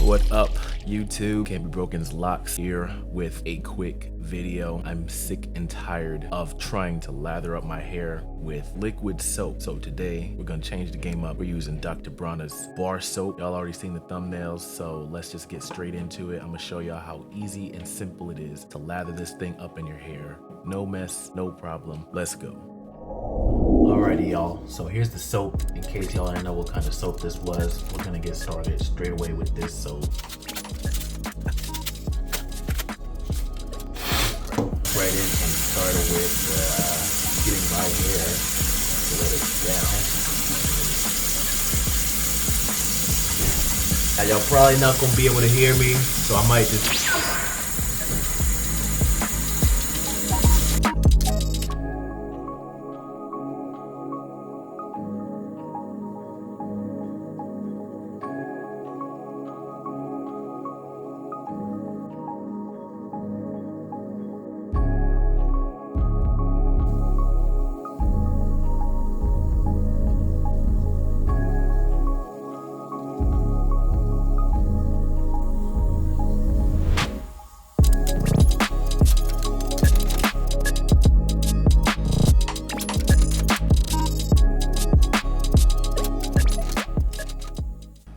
What up, YouTube? Can't Be Broken's Locs here with a quick video. I'm sick and tired of trying to lather up my hair with liquid soap. So today we're gonna change the game up. We're using Dr. Bronner's bar soap. Y'all already seen the thumbnails, so let's just get straight into it. I'm gonna show y'all how easy and simple it is to lather this thing up in your hair. No mess, no problem. Let's go. Alrighty, y'all, so here's the soap. In case y'all didn't know what kind of soap this was, we're gonna get started straight away with this soap. Right in and start with getting my hair to let it down. Now y'all probably not gonna be able to hear me, so I might just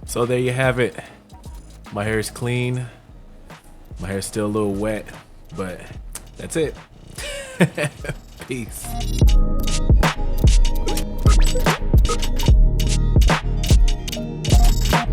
So there you have it. My hair is clean. My hair's still a little wet, but that's it. Peace.